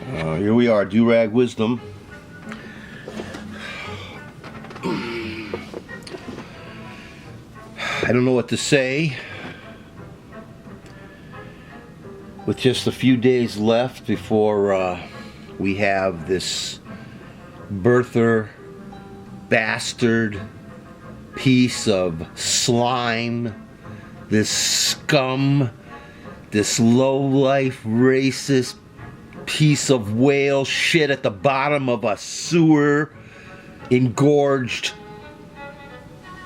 Here we are, Do-Rag Wisdom. I don't know what to say. With just a few days left before we have this birther bastard piece of slime, this scum, this low-life racist piece of whale shit at the bottom of a sewer engorged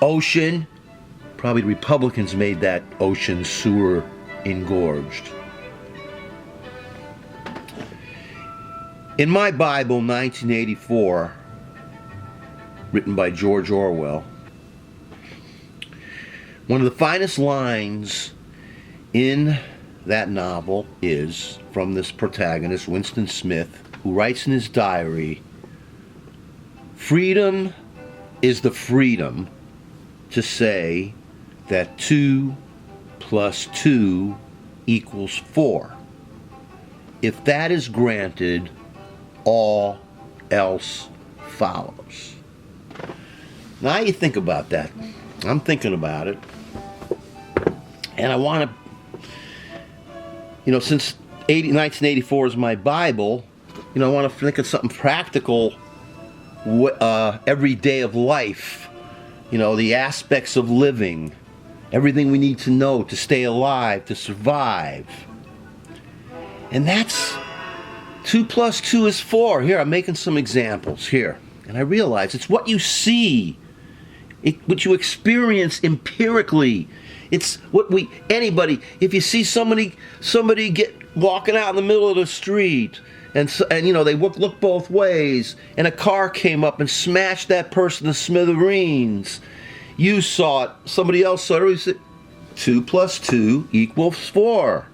ocean. Probably the Republicans made that ocean sewer engorged. In my Bible, 1984, written by George Orwell, one of the finest lines in that novel is from this protagonist, Winston Smith, who writes in his diary, "Freedom is the freedom to say that 2 plus 2 equals 4. If that is granted, all else follows." Now you think about that. I'm thinking about it. And I want to, since 1984 is my Bible, I want to think of something practical every day of life. The aspects of living. Everything we need to know to stay alive, to survive. And that's 2 plus 2 is 4. Here, I'm making some examples here. And I realize it's what you see, what you experience empirically. It's what anybody, if you see somebody get walking out in the middle of the street, and they look both ways, and a car came up and smashed that person to smithereens. You saw it, somebody else saw it, you said 2 plus 2 equals 4.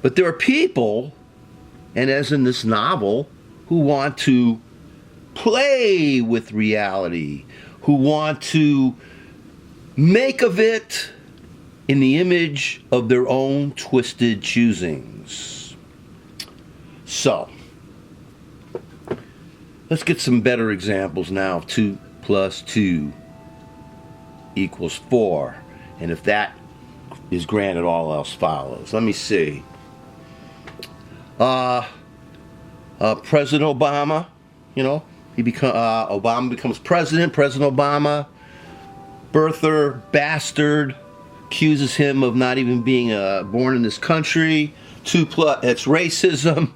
But there are people, and as in this novel, who want to play with reality, who want to make of it in the image of their own twisted choosings. So, let's get some better examples now of 2 plus 2 equals 4. And if that is granted, all else follows. Let me see. President Obama, Obama becomes president. President Obama, birther bastard, accuses him of not even being born in this country. It's racism.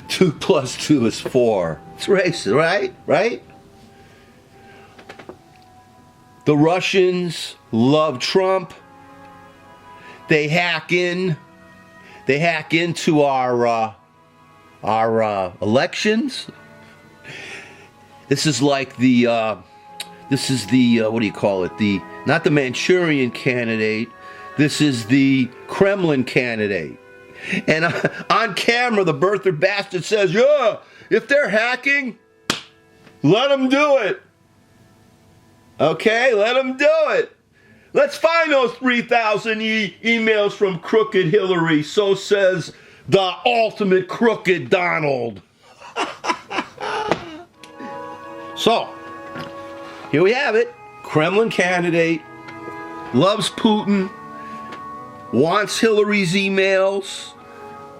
2 plus 2 is 4. It's racist, right? The Russians love Trump. They hack into our elections. This is like the what do you call it? Not the Manchurian candidate. This is the Kremlin candidate. And on camera, the birther bastard says, "Yeah, if they're hacking, let them do it. Okay, let them do it. Let's find those 3,000 emails from crooked Hillary." So says the ultimate crooked Donald. So, here we have it. Kremlin candidate, loves Putin, wants Hillary's emails,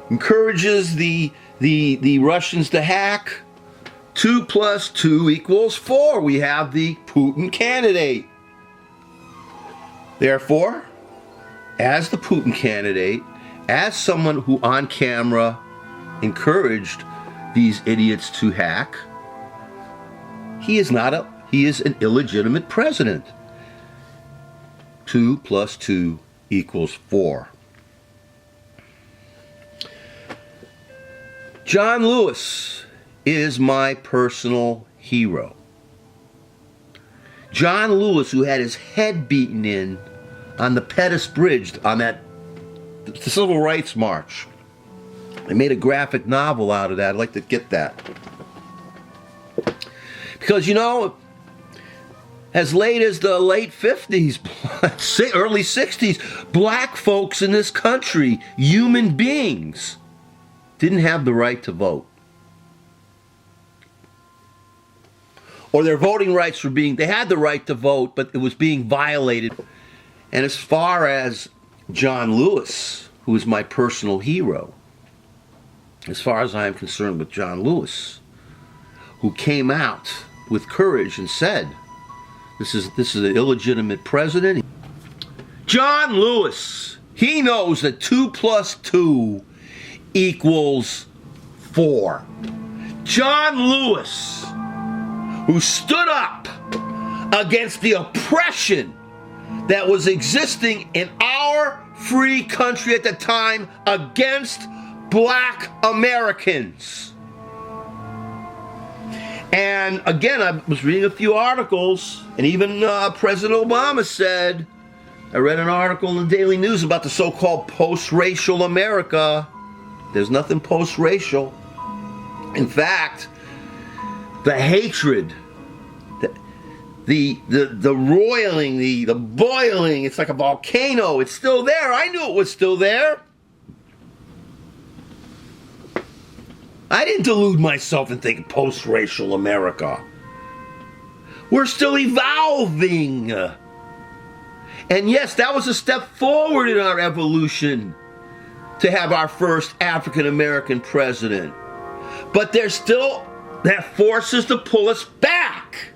encourages the Russians to hack. 2 plus 2 equals 4. We have the Putin candidate. Therefore, as the Putin candidate, as someone who on camera encouraged these idiots to hack, he is an illegitimate president. 2 plus 2 equals 4. John Lewis is my personal hero. John Lewis, who had his head beaten in on the Pettus Bridge on the Civil Rights March. They made a graphic novel out of that. I'd like to get that. Because, as late as the late 50s, early 60s, black folks in this country, human beings, didn't have the right to vote. Or their voting rights were they had the right to vote, but it was being violated. And as far as John Lewis, who is my personal hero, as far as I am concerned with John Lewis, who came out with courage and said, this is an illegitimate president. John Lewis, he knows that 2 plus 2 equals 4. John Lewis, who stood up against the oppression that was existing in our free country at the time against black Americans. And again, I was reading a few articles, and even President Obama said, I read an article in the Daily News about the so-called post-racial America. There's nothing post-racial. In fact, the hatred, the roiling, the boiling, it's like a volcano. It's still there. I knew it was still there. I didn't delude myself in thinking post-racial America. We're still evolving. And yes, that was a step forward in our evolution to have our first African-American president. But there's still that forces to pull us back,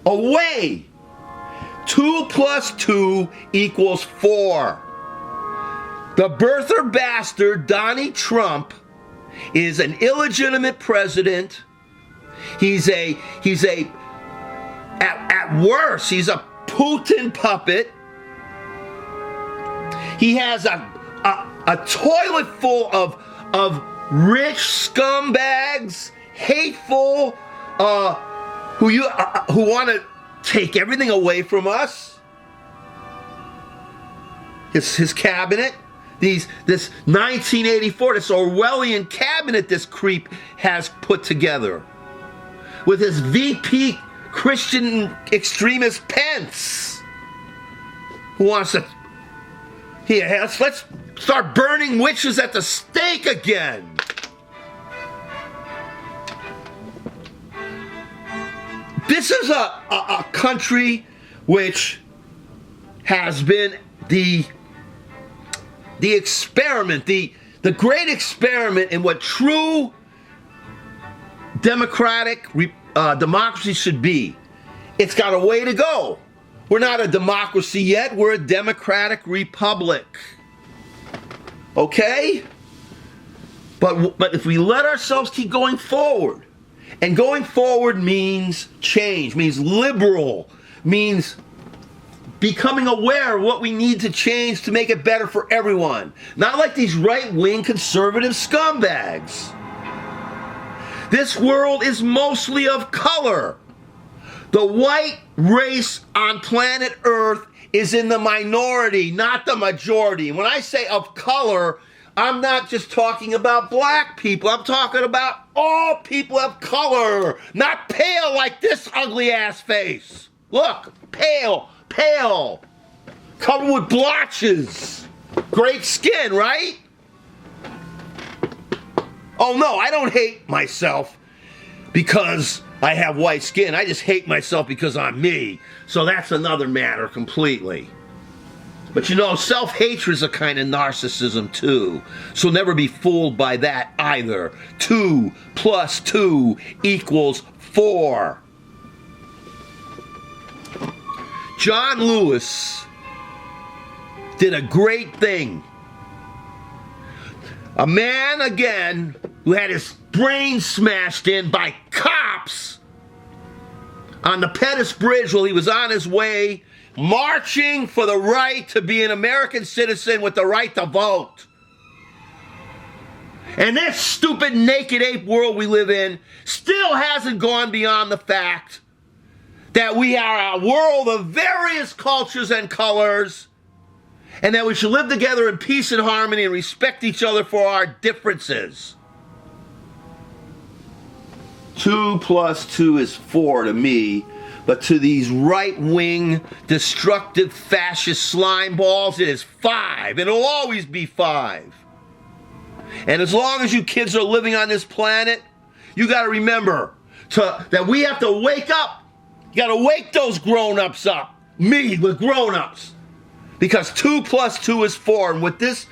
away. 2 plus 2 equals 4. The birther bastard, Donnie Trump, is an illegitimate president. He's at worst, he's a Putin puppet. He has a toilet full of rich scumbags, hateful, who want to take everything away from us. His cabinet, this 1984, this Orwellian cabinet this creep has put together, with his VP Christian extremist Pence, who wants to let's start burning witches at the stake again. This is a country which has been the experiment, the great experiment in what true democratic democracy should be. It's got a way to go. We're not a democracy yet. We're a democratic republic. Okay? But if we let ourselves keep going forward, and going forward means change, means liberal, means becoming aware of what we need to change to make it better for everyone. Not like these right-wing conservative scumbags. This world is mostly of color. The white race on planet Earth is in the minority, not the majority. And when I say of color, I'm not just talking about black people. I'm talking about all people of color, not pale like this ugly ass face. Look, pale, covered with blotches. Great skin, right? Oh no, I don't hate myself because I have white skin. I just hate myself because I'm me. So that's another matter completely. But you know, self-hatred is a kind of narcissism too. So never be fooled by that either. 2 plus 2 equals 4. John Lewis did a great thing. A man, again, who had his brain smashed in by cops on the Pettus Bridge while he was on his way marching for the right to be an American citizen with the right to vote. And this stupid naked ape world we live in still hasn't gone beyond the fact that we are a world of various cultures and colors, and that we should live together in peace and harmony and respect each other for our differences. 2 plus 2 is 4 to me, but to these right-wing, destructive, fascist slime balls, it is 5. It'll always be 5. And as long as you kids are living on this planet, you got to remember that we have to wake up. You got to wake those grown-ups up. Me with grown-ups. Because 2 + 2 is 4. And with this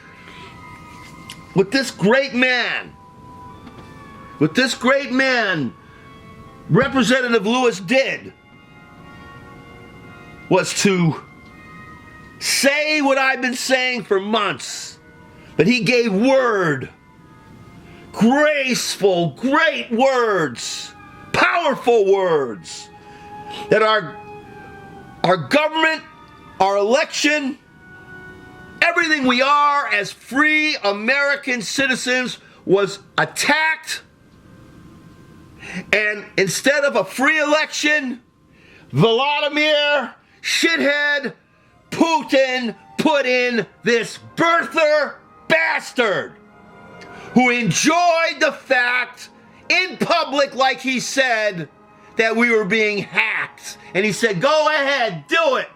great man, Representative Lewis did was to say what I've been saying for months. But he gave word. Graceful, great words. Powerful words. That our government, our election, everything we are as free American citizens was attacked. And instead of a free election, Vladimir shithead Putin put in this birther bastard who enjoyed the fact in public, like he said, that we were being hacked. And he said, go ahead, do it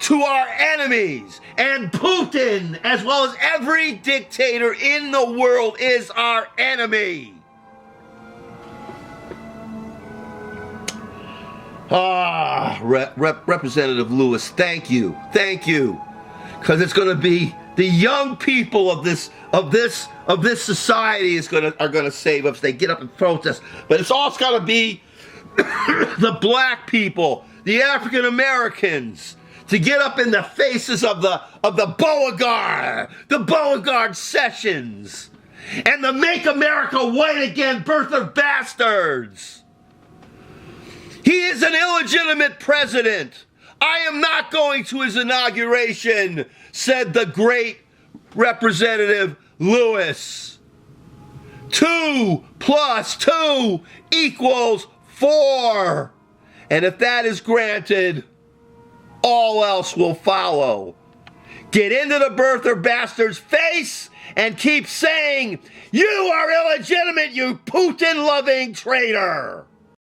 to our enemies. And Putin, as well as every dictator in the world, is our enemy. Representative Lewis, thank you. Because it's going to be the young people of this society are going to save us. They get up and protest, but it's also got to be the black people, the African Americans, to get up in the faces of the Beauregard sessions, and the Make America White Again birther bastards. He is an illegitimate president. I am not going to his inauguration, said the great Representative Lewis. 2 + 2 = 4. And if that is granted, all else will follow. Get into the birther bastard's face and keep saying, you are illegitimate, you Putin-loving traitor.